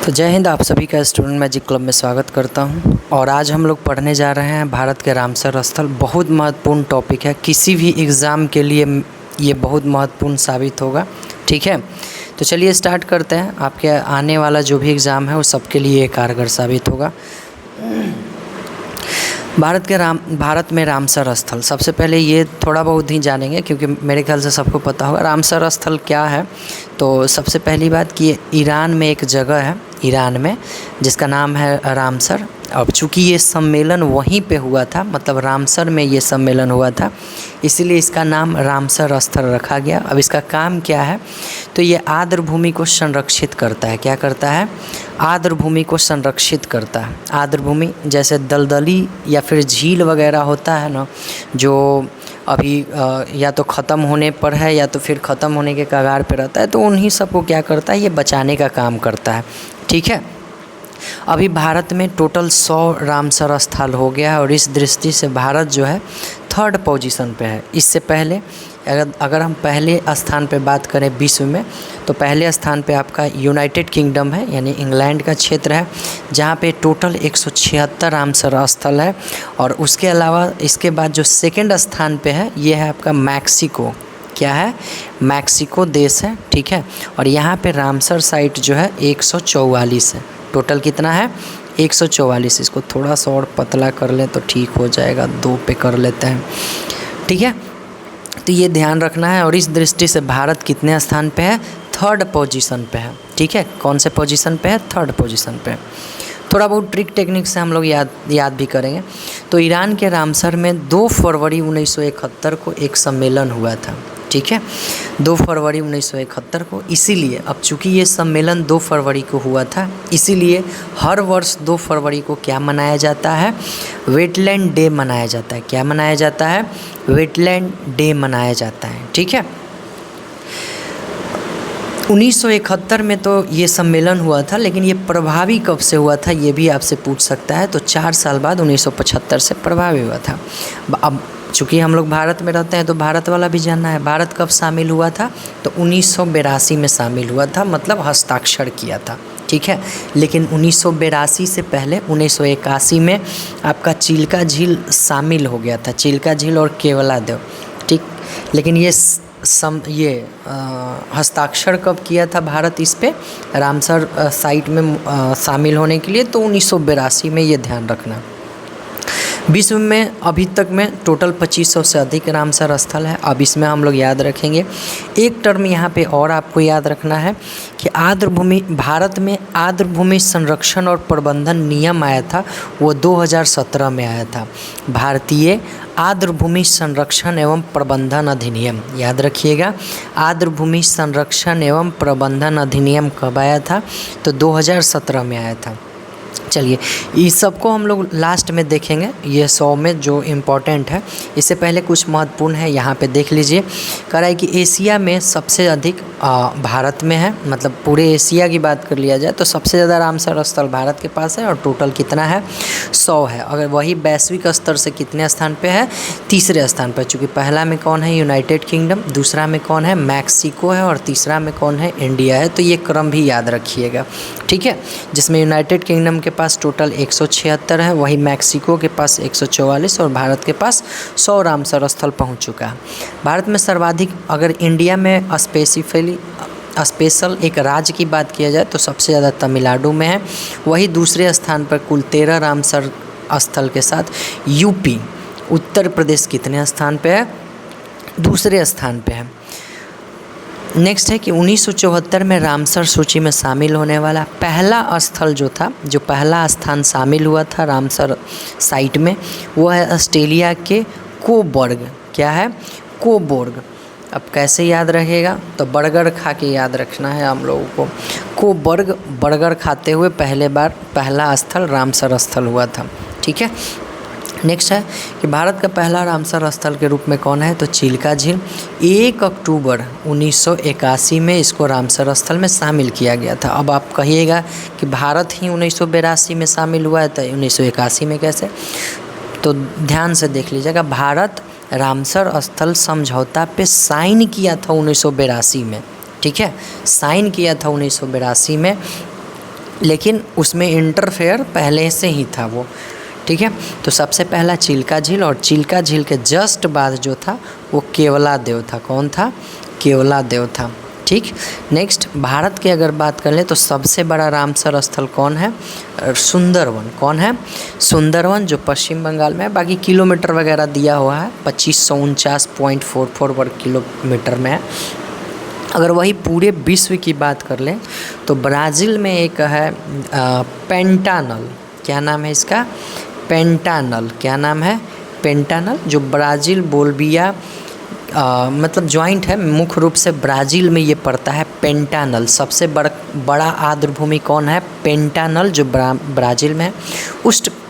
तो जय हिंद। आप सभी का स्टूडेंट मैजिक क्लब में स्वागत करता हूं। और आज हम लोग पढ़ने जा रहे हैं भारत के रामसर स्थल। बहुत महत्वपूर्ण टॉपिक है, किसी भी एग्ज़ाम के लिए ये बहुत महत्वपूर्ण साबित होगा। ठीक है, तो चलिए स्टार्ट करते हैं। आपके आने वाला जो भी एग्ज़ाम है वो सबके लिए ये कारगर साबित होगा। भारत में रामसर स्थल, सबसे पहले ये थोड़ा बहुत ही जानेंगे क्योंकि मेरे ख्याल से सबको पता होगा रामसर स्थल क्या है। तो सबसे पहली बात कि ईरान में एक जगह है, ईरान में, जिसका नाम है रामसर। अब चूँकि ये सम्मेलन वहीं पे हुआ था, मतलब रामसर में ये सम्मेलन हुआ था, इसीलिए इसका नाम रामसर स्थल रखा गया। अब इसका काम क्या है, तो ये आर्द्र भूमि को संरक्षित करता है। क्या करता है? आर्द्र भूमि को संरक्षित करता है। आर्द्र भूमि जैसे दलदली या फिर झील वगैरह होता है ना, जो अभी या तो ख़त्म होने पर है या तो फिर ख़त्म होने के कगार पे रहता है, तो उन्हीं सबको क्या करता है, ये बचाने का काम करता है। ठीक है, अभी भारत में टोटल 100 रामसर स्थल हो गया है और इस दृष्टि से भारत जो है 3rd पोजीशन पे है। इससे पहले अगर हम पहले स्थान पे बात करें विश्व में, तो पहले स्थान पे आपका यूनाइटेड किंगडम है, यानी इंग्लैंड का क्षेत्र है, जहाँ पे टोटल 176 रामसर स्थल है। और उसके अलावा इसके बाद जो 2nd स्थान पे है, ये है आपका मैक्सिको। क्या है? मैक्सिको देश है। ठीक है, और यहाँ पे रामसर साइट जो है 144 है। टोटल कितना है? 144। इसको थोड़ा सा और पतला कर लें तो ठीक हो जाएगा, 2 पे कर लेते हैं। ठीक है, तो ये ध्यान रखना है। और इस दृष्टि से भारत कितने स्थान पे है? 3rd पोजीशन पे है। ठीक है, कौन से पोजीशन पे है? 3rd पोजीशन पे। थोड़ा बहुत ट्रिक टेक्निक से हम लोग याद भी करेंगे। तो ईरान के रामसर में 2 फरवरी 1971 को एक सम्मेलन हुआ था। ठीक है, 2 फरवरी 1971 को। इसीलिए अब चूँकि ये सम्मेलन 2 फरवरी को हुआ था, इसीलिए हर वर्ष 2 फरवरी को क्या मनाया जाता है? वेटलैंड डे मनाया जाता है। क्या मनाया जाता है? वेटलैंड डे मनाया जाता है। ठीक है, 1971 में तो ये सम्मेलन हुआ था, लेकिन ये प्रभावी कब से हुआ था ये भी आपसे पूछ सकता है। तो 4 साल बाद 1975 से प्रभावी हुआ था। अब चूँकि हम लोग भारत में रहते हैं तो भारत वाला भी जानना है। भारत कब शामिल हुआ था? तो 1982 में शामिल हुआ था, मतलब हस्ताक्षर किया था। ठीक है, लेकिन 1982 से पहले 1981 में आपका चिल्का झील शामिल हो गया था, चिल्का झील और केवलादेव। ठीक, लेकिन ये हस्ताक्षर कब किया था भारत इस पे, रामसर साइट में शामिल होने के लिए? तो 1982 में, ये ध्यान रखना। विश्व में अभी तक में टोटल 2500 से अधिक रामसर स्थल है। अब इसमें हम लोग याद रखेंगे एक टर्म यहाँ पे और आपको याद रखना है कि भारत में आर्द्र भूमि संरक्षण और प्रबंधन नियम आया था, वो 2017 में आया था। भारतीय आर्द्र भूमि संरक्षण एवं प्रबंधन अधिनियम, याद रखिएगा, आर्द्र भूमि संरक्षण एवं प्रबंधन अधिनियम कब आया था? तो 2017 में आया था। चलिए, इस सबको हम लोग लास्ट में देखेंगे, ये 100 में जो इम्पोर्टेंट है। इससे पहले कुछ महत्वपूर्ण है, यहाँ पे देख लीजिए। कह रहा है कि एशिया में सबसे अधिक भारत में है, मतलब पूरे एशिया की बात कर लिया जाए तो सबसे ज़्यादा रामसर स्थल भारत के पास है। और टोटल कितना है? 100 है। अगर वही वैश्विक स्तर से कितने स्थान पे है? 3रे स्थान पर। चूँकि पहला में कौन है? यूनाइटेड किंगडम, दूसरा में कौन है? मैक्सिको है, और तीसरा में कौन है? इंडिया है। तो ये क्रम भी याद रखिएगा। ठीक है, जिसमें यूनाइटेड किंगडम के पास टोटल 176 है, वही मैक्सिको के पास 144 और भारत के पास 100 रामसर स्थल पहुंच चुका है। भारत में सर्वाधिक, अगर इंडिया में स्पेशल एक राज्य की बात किया जाए तो सबसे ज़्यादा तमिलनाडु में है। वही दूसरे स्थान पर कुल 13 रामसर स्थल के साथ यूपी, उत्तर प्रदेश कितने स्थान पे है? 2रे स्थान पे है। नेक्स्ट है कि 1974 में रामसर सूची में शामिल होने वाला पहला स्थल जो था, जो पहला स्थान शामिल हुआ था रामसर साइट में, वो है ऑस्ट्रेलिया के कोबर्ग। क्या है? कोबर्ग। अब कैसे याद रहेगा? तो बर्गर खा के याद रखना है हम लोगों को। कोबर्ग, बर्गर खाते हुए पहला स्थल रामसर स्थल हुआ था। ठीक है, नेक्स्ट है कि भारत का पहला रामसर स्थल के रूप में कौन है? तो चिल्का झील। 1 अक्टूबर 1981 में इसको रामसर स्थल में शामिल किया गया था। अब आप कहिएगा कि भारत ही 1982 में शामिल हुआ है, तो 1981 में कैसे? तो ध्यान से देख लीजिएगा, भारत रामसर स्थल समझौता पे साइन किया था 1982 में। ठीक है, साइन किया था 1982 में। लेकिन उसमें इंटरफेयर पहले से ही था वो, ठीक है। तो सबसे पहला चिल्का झील, और चिल्का झील के जस्ट बाद जो था वो केवलादेव था। कौन था? केवलादेव था, ठीक। नेक्स्ट भारत की अगर बात कर ले तो सबसे बड़ा रामसर स्थल कौन है? सुंदरवन। कौन है? सुंदरवन, जो पश्चिम बंगाल में है। बाकी किलोमीटर वगैरह दिया हुआ है, 2549.44 वर्ग किलोमीटर में है। अगर वही पूरे विश्व की बात कर लें तो ब्राज़ील में एक है पेंटानल। क्या नाम है इसका? पेंटानल। क्या नाम है? पेंटानल, जो ब्राज़ील बोलिविया मतलब जॉइंट है, मुख्य रूप से ब्राज़ील में ये पड़ता है पेंटानल। सबसे बड़ा आर्द्रभूमि कौन है? पेंटानल, जो ब्राज़ील में है,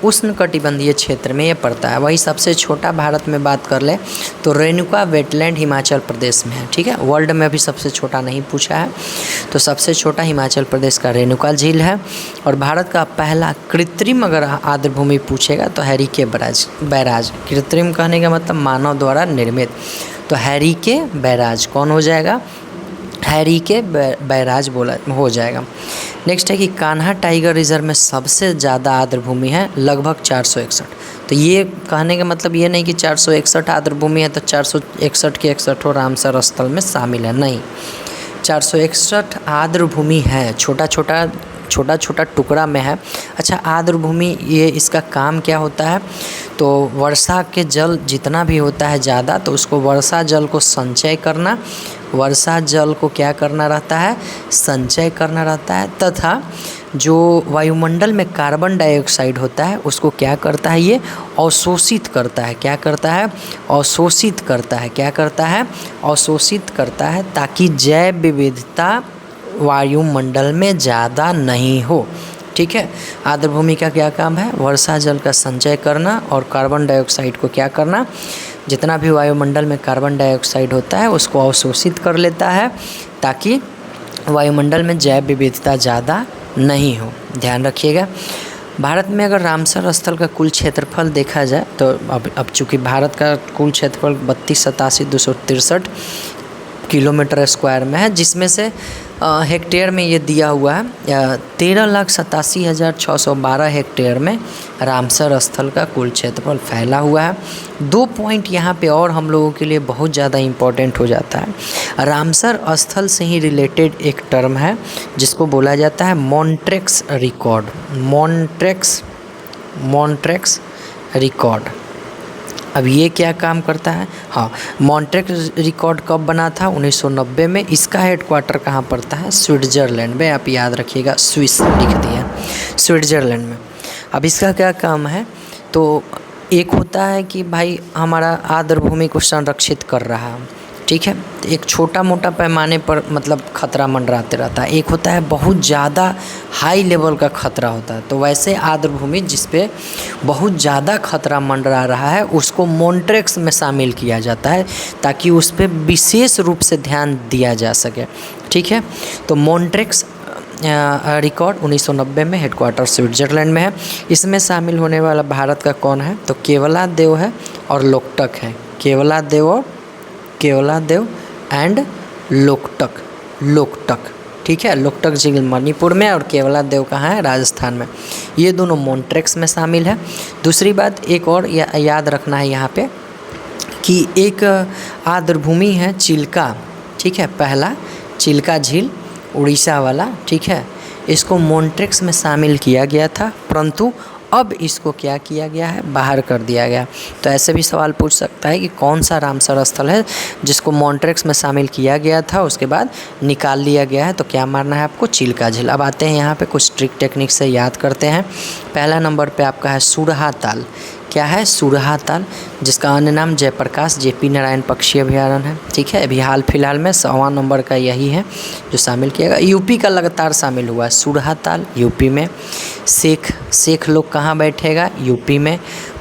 उष्णकटिबंधीय क्षेत्र में ये पड़ता है। वही सबसे छोटा भारत में बात कर ले तो रेणुका वेटलैंड हिमाचल प्रदेश में है, ठीक है। वर्ल्ड में भी सबसे छोटा नहीं पूछा है, तो सबसे छोटा हिमाचल प्रदेश का रेणुका झील है। और भारत का पहला कृत्रिम अगर आर्द्रभूमि पूछेगा तो हैरीके बैराज। कृत्रिम कहने का मतलब मानव द्वारा निर्मित, तो हैरीके बैराज कौन हो जाएगा? हैरीके बैराज बोला हो जाएगा। नेक्स्ट है कि कान्हा टाइगर रिजर्व में सबसे ज़्यादा आर्द्रभूमि है, लगभग 461। तो ये कहने का मतलब ये नहीं कि 461 आर्द्रभूमि है तो 461 के 61 रामसर स्थल में शामिल है, नहीं। 461 आर्द्रभूमि है, छोटा छोटा टुकड़ा में है। अच्छा, आर्द्रभूमि ये इसका काम क्या होता है? तो वर्षा के जल जितना भी होता है ज़्यादा, तो उसको वर्षा जल को संचय करना, वर्षा जल को क्या करना रहता है? संचय करना रहता है। तथा जो वायुमंडल में कार्बन डाइऑक्साइड होता है उसको क्या करता है? ये अवशोषित करता है। क्या करता है? अवशोषित करता है। क्या करता है? अवशोषित करता है, ताकि जैव विविधता वायुमंडल में ज़्यादा नहीं हो, ठीक है। आर्द्रभूमि का क्या काम है? वर्षा जल का संचय करना और कार्बन डाइऑक्साइड को क्या करना? जितना भी वायुमंडल में कार्बन डाइऑक्साइड होता है उसको अवशोषित कर लेता है, ताकि वायुमंडल में जैव विविधता ज़्यादा नहीं हो। ध्यान रखिएगा। भारत में अगर रामसर स्थल का कुल क्षेत्रफल देखा जाए तो अब चूँकि भारत का कुल क्षेत्रफल 32,87,263 किलोमीटर स्क्वायर में है, जिसमें से हेक्टेयर में ये दिया हुआ है 13,87,612 हेक्टेयर में रामसर स्थल का कुल क्षेत्रफल फैला हुआ है। 2 पॉइंट यहाँ पे और हम लोगों के लिए बहुत ज़्यादा इम्पोर्टेंट हो जाता है। रामसर स्थल से ही रिलेटेड एक टर्म है जिसको बोला जाता है मॉन्ट्रेक्स रिकॉर्ड। मॉन्ट्रेक्स रिकॉर्ड। अब ये क्या काम करता है? हाँ, मॉन्ट्रेक्स रिकॉर्ड कब बना था? 1990 में। इसका हेडक्वार्टर कहाँ पड़ता है? स्विट्ज़रलैंड में। आप याद रखिएगा, स्विस लिख दिया, स्विट्ज़रलैंड में। अब इसका क्या काम है? तो एक होता है कि भाई हमारा आर्द्रभूमि को संरक्षित कर रहा है, ठीक है। एक छोटा मोटा पैमाने पर मतलब खतरा मंडराते रहता है। एक होता है बहुत ज़्यादा हाई लेवल का खतरा होता है। तो वैसे आर्द्रभूमि जिस पे बहुत ज़्यादा खतरा मंडरा रहा है उसको मॉन्ट्रेक्स में शामिल किया जाता है, ताकि उस पर विशेष रूप से ध्यान दिया जा सके, ठीक है। तो मॉन्ट्रेक्स रिकॉर्ड 1990 में, हेडक्वार्टर स्विट्ज़रलैंड में है। इसमें शामिल होने वाला भारत का कौन है? तो केवलादेव है और लोकटक है। केवलादेव एंड लोकटक, ठीक है। लोकटक झील मणिपुर में और केवलादेव कहाँ है? राजस्थान में। ये दोनों मॉन्ट्रेक्स में शामिल है। दूसरी बात एक और याद रखना है यहाँ पे कि एक आर्द्रभूमि है चिल्का, ठीक है। पहला चिल्का झील उड़ीसा वाला, ठीक है। इसको मॉन्ट्रेक्स में शामिल किया गया था, परंतु अब इसको क्या किया गया है? बाहर कर दिया गया। तो ऐसे भी सवाल पूछ सकता है कि कौन सा रामसर स्थल है जिसको मॉन्ट्रेक्स में शामिल किया गया था उसके बाद निकाल लिया गया है? तो क्या मारना है आपको? चिल्का झील। अब आते हैं यहाँ पे कुछ ट्रिक टेक्निक से याद करते हैं। पहला नंबर पे आपका है सुरहा ताल। क्या है? सुरहा ताल, जिसका अन्य नाम जयप्रकाश जेपी नारायण पक्षी अभयारण्य है, ठीक है। अभी हाल फिलहाल में 100वां नंबर का यही है जो शामिल किया गया। यूपी का लगातार शामिल हुआ है सुरहा ताल, यूपी में। शेख लोग कहाँ बैठेगा? यूपी में।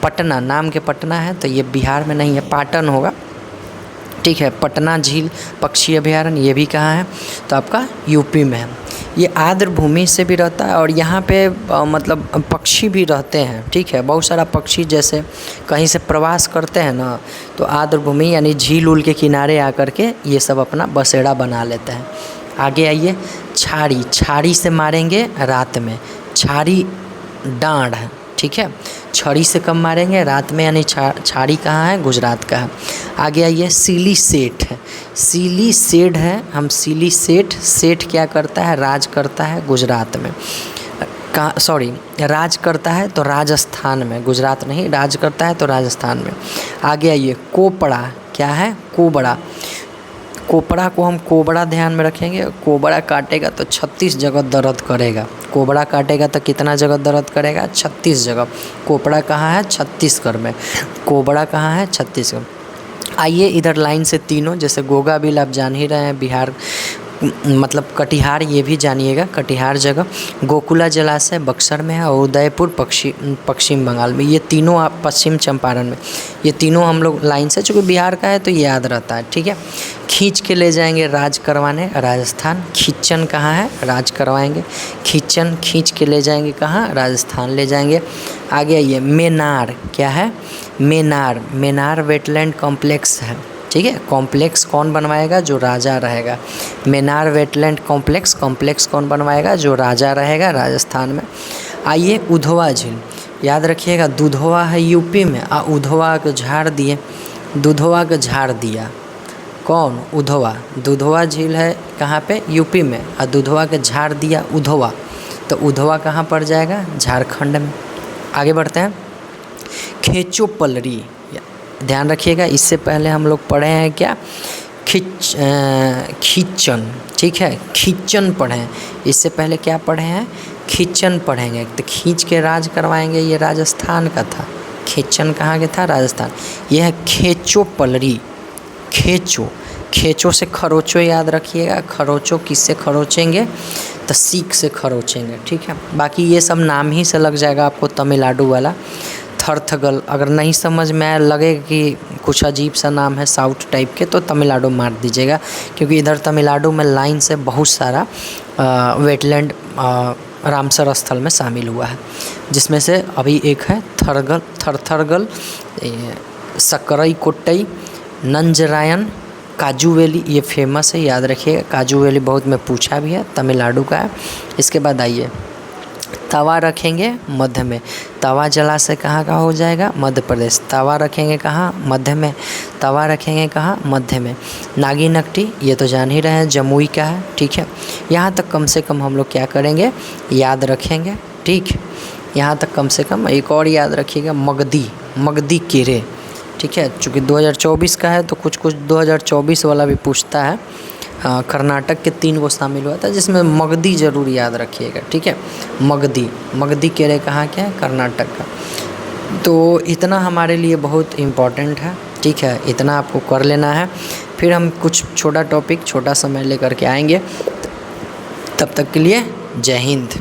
पटना, नाम के पटना है तो ये बिहार में नहीं है, पाटन होगा, ठीक है। पटना झील पक्षी अभयारण्य ये भी कहाँ है? तो आपका यूपी में है। ये आर्द्रभूमि से भी रहता है और यहाँ पे मतलब पक्षी भी रहते हैं, ठीक है। बहुत सारा पक्षी जैसे कहीं से प्रवास करते हैं ना, तो आर्द्रभूमि यानी झील उल के किनारे आकर के ये सब अपना बसेरा बना लेते हैं। आगे आइए, छाड़ी, छाड़ी से मारेंगे रात में, छाड़ी डांड है, ठीक है। छड़ी से कब मारेंगे, रात में, यानी छाड़ी कहाँ है, गुजरात का है। आगे आइए, सीली सेठ है, सीली सेठ है, हम सीली सेठ, सेठ क्या करता है, राज करता है गुजरात में, सॉरी राज करता है तो राजस्थान में, गुजरात नहीं, राज करता है तो राजस्थान में। आगे आइए, कोपड़ा, क्या है, कोबड़ा, कोपड़ा को हम कोबड़ा ध्यान में रखेंगे, कोबड़ा काटेगा तो 36 जगह दर्द करेगा, कोबड़ा काटेगा तो कितना जगह दर्द करेगा, 36 जगह। कोपड़ा कहाँ है, छत्तीसगढ़ में, कोबड़ा कहाँ है, छत्तीसगढ़। आइए इधर लाइन से तीनों, जैसे गोगा बिल आप जान ही रहे हैं, बिहार मतलब कटिहार, ये भी जानिएगा, कटिहार जगह, गोकुला जलाशय बक्सर में है, और उदयपुर पश्चिम बंगाल में, ये तीनों आप पश्चिम चंपारण में, ये तीनों हम लोग लाइन से, चूँकि बिहार का है तो ये याद रहता है, ठीक है। खींच के ले जाएंगे राज करवाने राजस्थान, खींचन कहाँ है, राज करवाएंगे, खींचन खींच के ले जाएंगे कहाँ, राजस्थान ले जाएंगे। आगे आइए, मेनार, क्या है, मेनार, मेनार वेटलैंड कॉम्प्लेक्स है, ठीक है। कॉम्प्लेक्स कौन बनवाएगा, जो राजा रहेगा, मेनार वेटलैंड कॉम्प्लेक्स, कॉम्प्लेक्स कौन बनवाएगा, जो राजा रहेगा राजस्थान में। आइए उधवा झील, याद रखिएगा, दुधवा है यूपी में, उधवा को झाड़ दिए, दुधवा को झाड़ दिया कौन, उधवा, दुधवा झील है कहाँ पे, यूपी में, और दुधवा के झाड़ दिया उधवा, तो उधवा कहाँ पड़ जाएगा, झारखंड में। आगे बढ़ते हैं, खेचो पलरी, ध्यान रखिएगा, इससे पहले हम लोग पढ़े हैं क्या, खींचन, ठीक है, खींचन पढ़े हैं, इससे पहले क्या पढ़े हैं, खींचन पढ़ेंगे, तो खींच के राज करवाएंगे, ये राजस्थान का था, खींचन कहाँ के था, राजस्थान। यह है खेचो पलरी, खेचो, खेचो से खरोचो याद रखिएगा, खरोचो किससे खरोचेंगे, तो सीख से खरोचेंगे, ठीक है। बाकी ये सब नाम ही से लग जाएगा आपको, तमिलनाडु वाला थरथगल, अगर नहीं समझ में आए, लगे कि कुछ अजीब सा नाम है साउथ टाइप के, तो तमिलनाडु मार दीजिएगा, क्योंकि इधर तमिलनाडु में लाइन से बहुत सारा वेटलैंड रामसर स्थल में शामिल हुआ है, जिसमें से अभी एक है थरगल, थरथरगल, सकरई कोट्टई, नंजरायन, काजू वैली, ये फेमस है, याद रखिएगा, काजू वैली बहुत में पूछा भी है, तमिलनाडु का है। इसके बाद आइए, तवा रखेंगे मध्य में, तवा जलाशय कहाँ का हो जाएगा, मध्य प्रदेश, तवा रखेंगे कहाँ, मध्य में, तवा रखेंगे कहाँ, मध्य में। नागिनट्टी, ये तो जान ही रहे हैं, जमुई का है, ठीक है। यहाँ तक कम से कम हम लोग क्या करेंगे, याद रखेंगे, ठीक। यहाँ तक कम से कम एक और याद रखिएगा, मगधी, मगधी केरे, ठीक है, चूँकि 2024 का है तो कुछ 2024 वाला भी पूछता है। कर्नाटक के 3 को शामिल हुआ था, जिसमें मगधी ज़रूर याद रखिएगा, ठीक है। मगधी, मगधी केरे कहाँ के हैं, कर्नाटक का। तो इतना हमारे लिए बहुत इम्पॉर्टेंट है, ठीक है, इतना आपको कर लेना है, फिर हम कुछ छोटा टॉपिक छोटा समय लेकर के आएंगे। तब तक के लिए जय हिंद।